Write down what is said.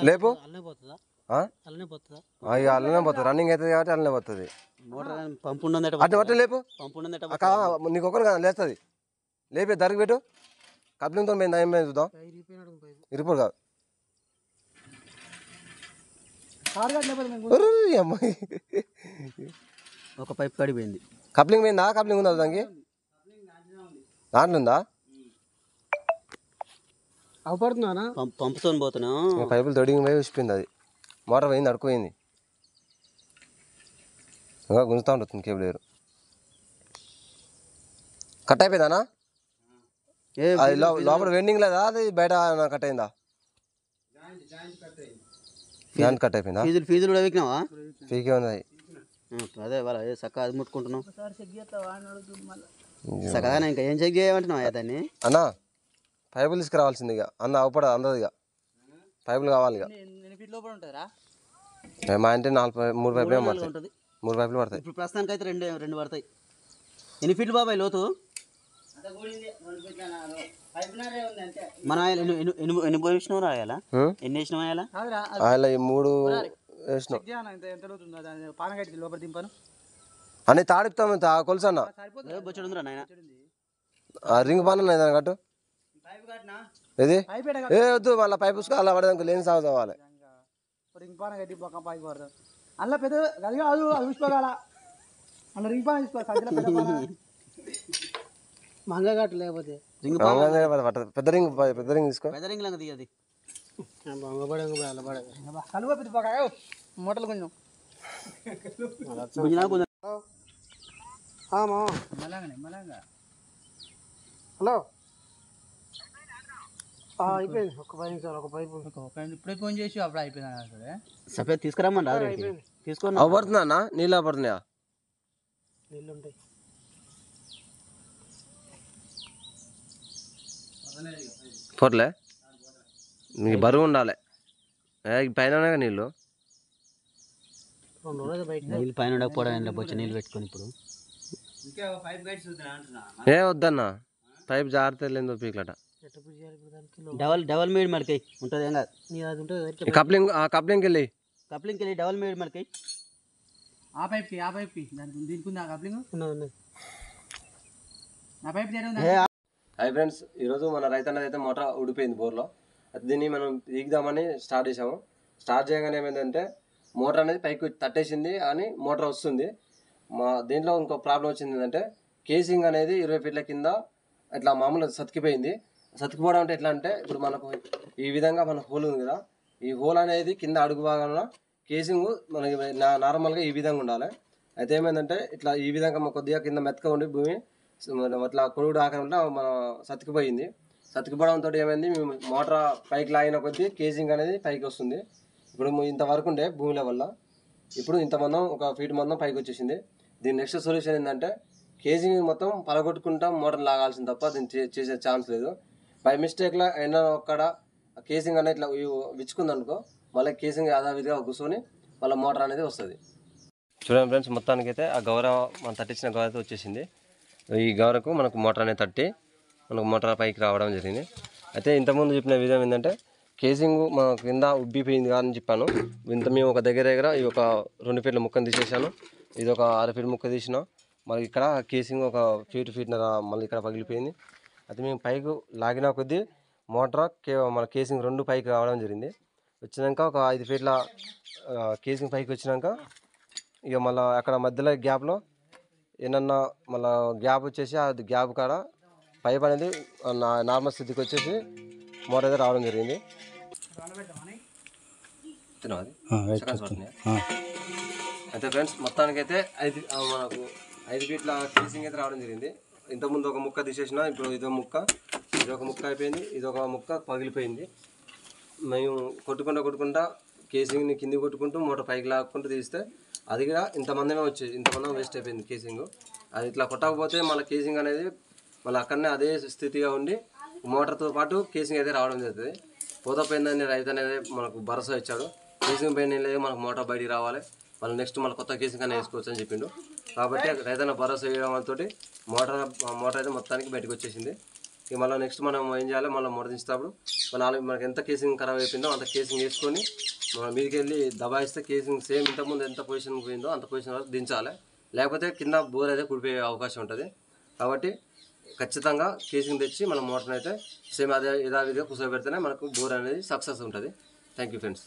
లేపు అల్లనే పోతుంది రన్నింగ్ అవుతుంది కాబట్టి అల్లనే పోతుంది అటు పట్టు లేపు నీకు ఒకరు కదా లేస్తుంది లేపే దరికి పెట్టు కప్లింగ్తో మేము ఏం చూద్దాం ఇరిపోడు కాదు అమ్మాయి ఒక పైప్ కడిపోయింది కప్లింగ్ పోయిందా కప్లింగ్ ఉందా దానికి దాంట్లో ఉందా అవపడుతున్నా పంపుతో పోతున్నా పైపులు తొడిగి పోయి ఉసిపోయింది అది మోటార్ పోయింది అడుకుపోయింది ఇంకా గుంజుతూ ఉంటుంది కేబుల్ ఏరు కట్ అయిపోయిందానా అది లోపల వెండింగ్ లేదా అది బయట కట్ అయిందా జాయింట్ కట్ అయిపోయిందా ఫీజులు కూడా వికినావా పీకే ఉంది అదే వాళ్ళ చక్కగా అది ముట్టుకుంటున్నావు చక్కగా ఇంకా ఏం చెక్ చేయమంటున్నావా దాన్ని అన్నా పైపులు తీసుకురావాల్సింది ఇక అవపడ అందదు ఇక పైపులు కావాలి ఇక మా ఇంటి 3 పైపులు పడతాయి 3 పైపులు పడతాయి ఇప్పుడు ప్రస్తుతానికి అయితే రెండు పడతాయి ఎన్ని ఫీట్లు బాబాయ్ లోతు మన ఎన్ని వేసినావు రాయాలా ఎన్ని వేసినావు రాయాలా ఆయన 3 వేసినావు అని తాడిపుతాము కొలుసు అన్న బొచ్చడుందిరా నాయన రింగ్ పాన దాని కట్టు ఏది ఏ వద్దు మళ్ళీ పైపు అలా పడదానికి లేని సాగు చదవాలి రింగ్ పాన కట్టి పక్క పైకి పడతాం అలా పెద్ద అది కాదు అది చూసుకోగల అలా రింగ్ పాన తీసుకోవాలి మంగ కట్టు లేకపోతే పెద్ద రింగ్ తీసుకో పెద్ద రింగ్ లాగా దిగది కలువ పెద్ద పక్క మూటలు కొంచెం హలో అయిపోయింది ఒక 10 నిమిషాలు ఒక పైపు ఇప్పుడే ఫోన్ చేసి అప్పుడు అయిపోయింది సపరేట్ తీసుకురామని తీసుకొని పడుతుందా నీళ్ళు పడుతున్నాయా నీళ్ళు ఉంటాయి పోట్లే నీకు బరువు ఉండాలి పైన నీళ్ళు నీళ్ళు పైన ఉండకపోవడం వచ్చి నీళ్ళు పెట్టుకొని ఇప్పుడు ఏ వద్దన్నా పైప్ జాగ్రత్త లేదు పీకలట డబల్ మేడ్ మడికాయ ఉంటుంది ఏం కాదు కప్లింగ్కి వెళ్ళి డబల్ మేడ్ మడికాయ ఆ పైప్కి దీనికి ఆ కప్లింగ్ ఆ పైప్ హాయ్ ఫ్రెండ్స్, ఈరోజు మన రైతన్నది అయితే మోటార్ ఊడిపోయింది బోర్లో. దీన్ని మనం తీద్దామని స్టార్ట్ చేసాము. స్టార్ట్ చేయగానే ఏమైందంటే మోటార్ అనేది పైకి తట్టేసింది అని మోటార్ వస్తుంది. దీంట్లో ఇంకో ప్రాబ్లం వచ్చింది ఏంటంటే కేసింగ్ అనేది 20 ఫీట్ల కింద ఇట్లా మామూలుగా సతికిపోయింది. సతికిపోవడం అంటే ఎట్లా అంటే ఇప్పుడు మనకు ఈ విధంగా మన హోల్ ఉంది కదా, ఈ హోల్ అనేది కింద అడుగు భాగంలో కేసింగ్ మనకి నార్మల్గా ఈ విధంగా ఉండాలి. అయితే ఏమైందంటే ఇట్లా ఈ విధంగా కొద్దిగా కింద మెత్తగా ఉండి భూమి అట్లా కొడుగుడు ఆకారంలో మన సతికిపోయింది. సతికిపోవడంతో ఏమైంది, మేము మోటార్ పైకి లాగిన కొద్దీ కేసింగ్ అనేది పైకి వస్తుంది. ఇప్పుడు ఇంతవరకు ఉండే భూమి లెవెల్లో ఇప్పుడు ఇంత మందం 1 ఫీట్ మందం పైకి వచ్చేసింది. దీని నెక్స్ట్ సొల్యూషన్ ఏంటంటే కేసింగ్ మొత్తం పలగొట్టుకుంటా మోటార్ లాగాల్సింది తప్ప దీన్ని చేసే ఛాన్స్ లేదు. బై మిస్టేక్లో అయినా ఒక్కడ కేసింగ్ అనేది ఇట్లా విచ్చుకుంది అనుకో, మళ్ళీ కేసింగ్ యథావిధిగా కూర్చొని మళ్ళీ మోటార్ అనేది వస్తుంది. చూడండి ఫ్రెండ్స్, మొత్తానికైతే ఆ గౌరవ మనం తట్టించిన గౌరవ వచ్చేసింది. ఈ గౌరకు మనకు మోటార్ అనేది తట్టి మనకు మోటార్ పైకి రావడం జరిగింది. అయితే ఇంతకుముందు చెప్పిన విధం ఏంటంటే కేసింగ్ మన కింద ఉబ్బిపోయింది కాదని చెప్పాను. ఇంత మేము ఒక దగ్గర ఈ ఒక 2 ఫీట్ల ముక్కను తీసేసాను. ఇది ఒక 6 ఫీట్ ముక్క తీసిన. మళ్ళీ ఇక్కడ కేసింగ్ ఒక ఫీట్నర మళ్ళీ ఇక్కడ పగిలిపోయింది. అయితే మేము పైకి లాగిన కొద్దీ మోటార్ మన కేసింగ్ 2 పైకి రావడం జరిగింది. వచ్చినాక ఒక 5 ఫీట్ల కేసింగ్ పైకి వచ్చినాక ఇక మళ్ళీ అక్కడ మధ్యలో గ్యాప్లో ఏమన్నా మళ్ళీ గ్యాప్ వచ్చేసి అది గ్యాప్ కాడ పైప్ అనేది నార్మల్ స్థితికి వచ్చేసి మోటార్ అయితే రావడం జరిగింది. అయితే ఫ్రెండ్స్, మొత్తానికైతే మనకు 5 ఫీట్ల కేసింగ్ అయితే రావడం జరిగింది. ఇంతకుముందు ఒక ముక్క తీసేసిన, ఇప్పుడు ఇదొక ముక్క అయిపోయింది, ఇదొక ముక్క పగిలిపోయింది. మేము కొట్టుకుంటా కేసింగ్ని కింది కొట్టుకుంటూ మోటార్ పైకి లాక్కుంటూ తీస్తే అది కూడా ఇంతమందమే వచ్చేది, ఇంతమందం వేస్ట్ అయిపోయింది కేసింగ్. అది ఇట్లా కొట్టకపోతే మళ్ళీ కేసింగ్ అనేది మళ్ళీ అక్కడనే అదే స్థితిగా ఉండి మోటార్తో పాటు కేసింగ్ అయితే రావడం జరుగుతుంది. పోతపోయిందని రైతు అనేది మనకు భరోసా ఇచ్చాడు. కేసింగ్ పోయిన లేదు, మనకు మోటార్ బయటికి రావాలి, మళ్ళీ నెక్స్ట్ మళ్ళీ కొత్త కేసింగ్ అనేది వేసుకోవచ్చు అని చెప్పిండు. కాబట్టి రైతన్న భరోసా ఇవ్వడంతో మోటార్ అయితే మొత్తానికి బయటకు వచ్చేసింది. ఇక మళ్ళీ నెక్స్ట్ మనం ఏం చేయాలి, మళ్ళీ మోటార్ దించేటప్పుడు మనకి ఎంత కేసింగ్ ఖరాబ్ అయిపోయిందో అంత కేసింగ్ వేసుకొని మనం మీదకి వెళ్ళి దబాయిస్తే కేసింగ్ సేమ్ ఇంతకుముందు ఎంత పొజిషన్ పోయిందో అంత పొజిషన్ వరకు దించాలి. లేకపోతే కింద బోర్ అయితే కుడిపోయే అవకాశం ఉంటుంది. కాబట్టి ఖచ్చితంగా కేసింగ్ తెచ్చి మనం మోటార్ని అయితే సేమ్ అదే యథావిధిగా కూర్చోబెడితేనే మనకు బోర్ అనేది సక్సెస్ ఉంటుంది. Thank you friends.